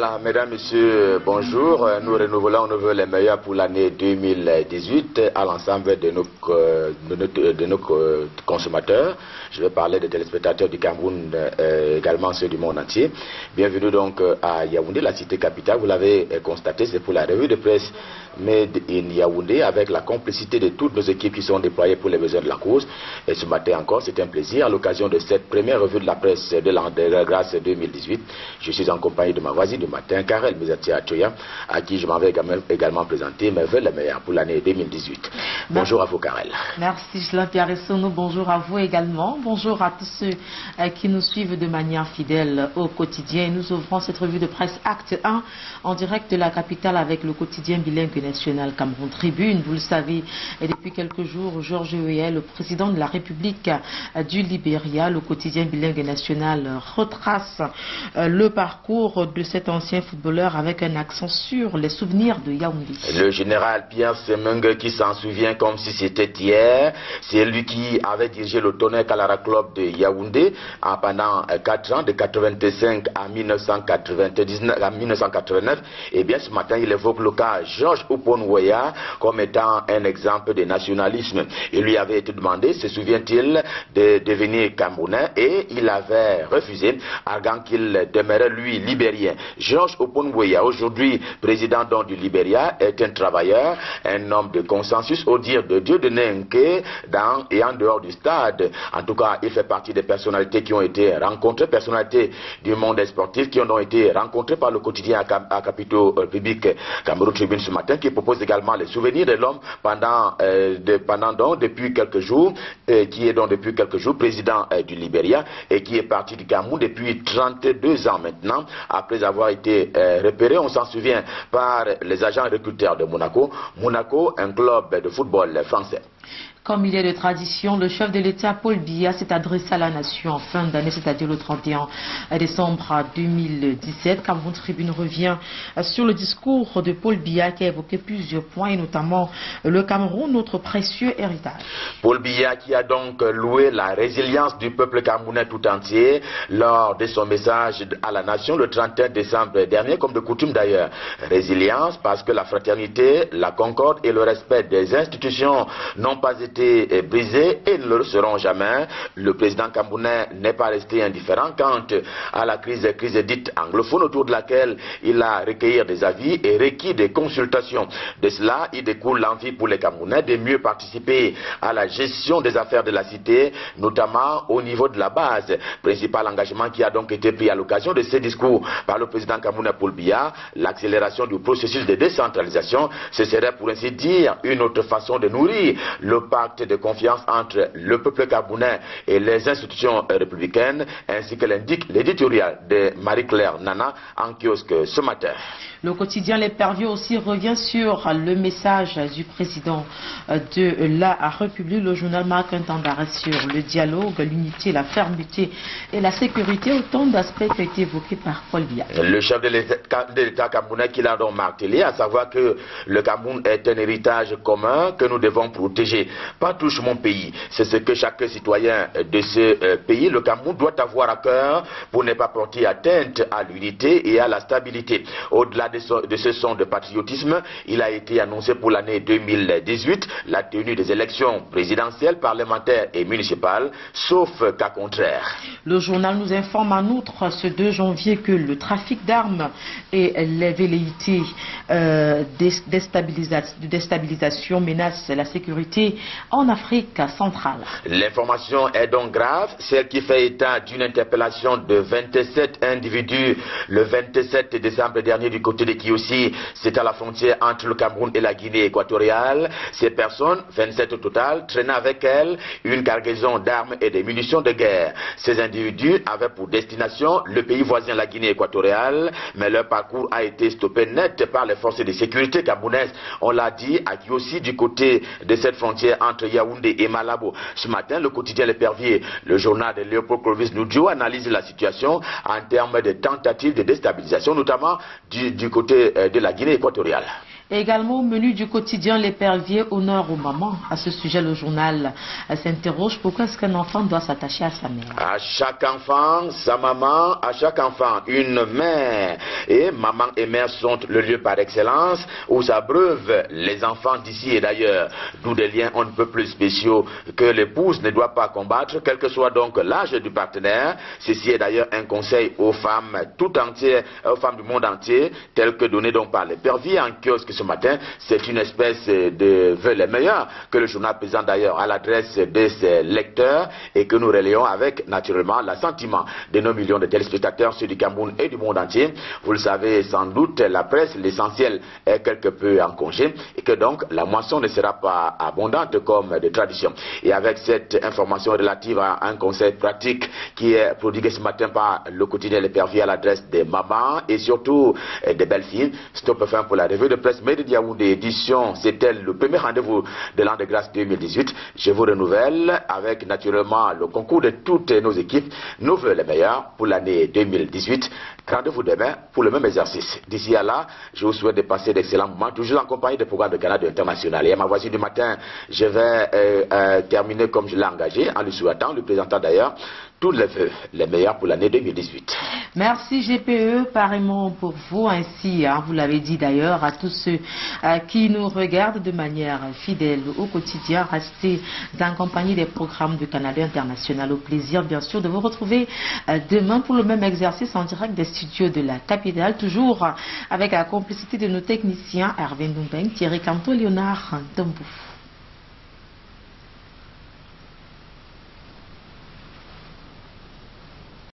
Voilà, mesdames, messieurs, bonjour. Nous renouvelons les meilleurs pour l'année 2018 à l'ensemble de nos consommateurs. Je vais parler des téléspectateurs du Cameroun, également ceux du monde entier. Bienvenue donc à Yaoundé, la cité capitale. Vous l'avez constaté, c'est pour la revue de presse Made in Yaoundé, avec la complicité de toutes nos équipes qui sont déployées pour les besoins de la cause. Et ce matin encore, c'est un plaisir à l'occasion de cette première revue de la presse de l'an de grâce 2018. Je suis en compagnie de ma voisine du matin, Karel Mizati Atoya, à qui je m'en vais également présenter mes vœux les meilleurs pour l'année 2018. Bonjour à vous, Karel. Merci, Jean-Pierre Sono. Bonjour à vous également. Bonjour à tous ceux qui nous suivent de manière fidèle au quotidien. Nous ouvrons cette revue de presse Acte 1 en direct de la capitale avec le quotidien bilingue national Cameroun Tribune. Vous le savez, et depuis quelques jours, Georges Weah, le président de la République du Libéria, le quotidien bilingue national retrace le parcours de cet ancien footballeur avec un accent sur les souvenirs de Yaoundé. Le général Pierre Semengue qui s'en souvient comme si c'était hier, c'est lui qui avait dirigé le Tonnerre Kalara Club de Yaoundé pendant 4 ans, de 85 à 1989. Et bien ce matin, il évoque le cas Georges Weah comme étant un exemple de nationalisme. Il lui avait été demandé, se souvient-il, de devenir Camerounais, et il avait refusé, arguant qu'il demeurait lui libérien. Georges Weah, aujourd'hui président du Libéria, est un travailleur, un homme de consensus au dire de Dieu de Nenke, dans et en dehors du stade. En tout cas, il fait partie des personnalités qui ont été rencontrées, personnalités du monde sportif qui ont été rencontrées par le quotidien à capitaux public Cameroun Tribune ce matin, qui propose également les souvenirs de l'homme depuis quelques jours, qui est donc depuis quelques jours président du Libéria et qui est parti du Cameroun depuis 32 ans maintenant, après avoir été repéré, on s'en souvient, par les agents recruteurs de Monaco. Monaco, un club de football français. Comme il est de tradition, le chef de l'État, Paul Biya, s'est adressé à la nation en fin d'année, c'est-à-dire le 31 décembre 2017. Cameroun Tribune revient sur le discours de Paul Biya qui a évoqué plusieurs points, et notamment le Cameroun, notre précieux héritage. Paul Biya qui a donc loué la résilience du peuple camerounais tout entier lors de son message à la nation le 31 décembre dernier, comme de coutume d'ailleurs. Résilience parce que la fraternité, la concorde et le respect des institutions n'ont pas été brisés et ne le seront jamais. Le président camerounais n'est pas resté indifférent quant à la crise dite anglophone, autour de laquelle il a recueilli des avis et requis des consultations. De cela, il découle l'envie pour les Camerounais de mieux participer à la gestion des affaires de la cité, notamment au niveau de la base. Principal engagement qui a donc été pris à l'occasion de ce discours par le président camerounais Paul Biya, l'accélération du processus de décentralisation. Ce serait pour ainsi dire une autre façon de nourrir le pacte de confiance entre le peuple camerounais et les institutions républicaines, ainsi que l'indique l'éditorial de Marie-Claire Nana en kiosque ce matin. Le quotidien L'Épervier aussi revient sur le message du président de la République. Le journal marque un temps d'arrêt sur le dialogue, l'unité, la fermeté et la sécurité, autant d'aspects qui ont été évoqués par Paul Biya. Le chef de l'État camerounais qui l'a donc martelé, à savoir que le Cameroun est un héritage commun que nous devons protéger. Pas touche mon pays, c'est ce que chaque citoyen de ce pays, le Cameroun, doit avoir à cœur pour ne pas porter atteinte à l'unité et à la stabilité. Au-delà de ce son de patriotisme, il a été annoncé pour l'année 2018 la tenue des élections présidentielles, parlementaires et municipales, sauf cas contraire. Le journal nous informe en outre ce 2 janvier que le trafic d'armes et les velléités de déstabilisation menacent la sécurité en Afrique centrale. L'information est donc grave, celle qui fait état d'une interpellation de 27 individus le 27 décembre dernier du côté de Kiossi, c'est à la frontière entre le Cameroun et la Guinée équatoriale. Ces personnes, 27 au total, traînaient avec elles une cargaison d'armes et de munitions de guerre. Ces individus avaient pour destination le pays voisin, la Guinée équatoriale, mais leur parcours a été stoppé net par les forces de sécurité camerounaises. On l'a dit, à Kiossi, du côté de cette frontière entre Yaoundé et Malabo. Ce matin, le quotidien L'Épervier, le journal de Léopold Clovis Noudjo, analyse la situation en termes de tentatives de déstabilisation, notamment du côté de la Guinée équatoriale. Et également au menu du quotidien, l'épervier honneur aux mamans. À ce sujet, le journal s'interroge pourquoi est-ce qu'un enfant doit s'attacher à sa mère. À chaque enfant, sa maman, à chaque enfant, une mère. Et maman et mère sont le lieu par excellence où s'abreuvent les enfants d'ici et d'ailleurs. D'où des liens on ne peut plus spéciaux que l'épouse ne doit pas combattre, quel que soit donc l'âge du partenaire. Ceci est d'ailleurs un conseil aux femmes tout entières, aux femmes du monde entier, tel que donné donc par l'épervier en kiosque ce matin. C'est une espèce de vœu les meilleurs que le journal présente d'ailleurs à l'adresse de ses lecteurs et que nous relayons avec naturellement l'assentiment de nos millions de téléspectateurs ceux du Cameroun et du monde entier. Vous le savez sans doute, la presse, l'essentiel est quelque peu en congé et que donc la moisson ne sera pas abondante comme de tradition. Et avec cette information relative à un conseil pratique qui est prodigué ce matin par le quotidien L'Épervier à l'adresse des mamans et surtout des belles filles, stop fin pour la revue de presse Made in Yaoundé édition. C'était le premier rendez-vous de l'an de grâce 2018. Je vous renouvelle avec naturellement le concours de toutes nos équipes. Nous voulons les meilleurs pour l'année 2018. Rendez-vous demain pour le même exercice. D'ici à là, je vous souhaite de passer d'excellents moments, toujours en compagnie des programmes de Canada International. Et à ma voisine du matin, je vais terminer comme je l'ai engagé, en lui souhaitant, lui présentant d'ailleurs tous les vœux, les meilleurs pour l'année 2018. Merci GPE, pareillement pour vous, ainsi, vous l'avez dit d'ailleurs, à tous ceux qui nous regardent de manière fidèle au quotidien. Restez en compagnie des programmes du Canada International. Au plaisir, bien sûr, de vous retrouver demain pour le même exercice en direct des studios de la capitale, toujours avec la complicité de nos techniciens Hervé Ndombeng, Thierry Canto, Léonard Ntombou.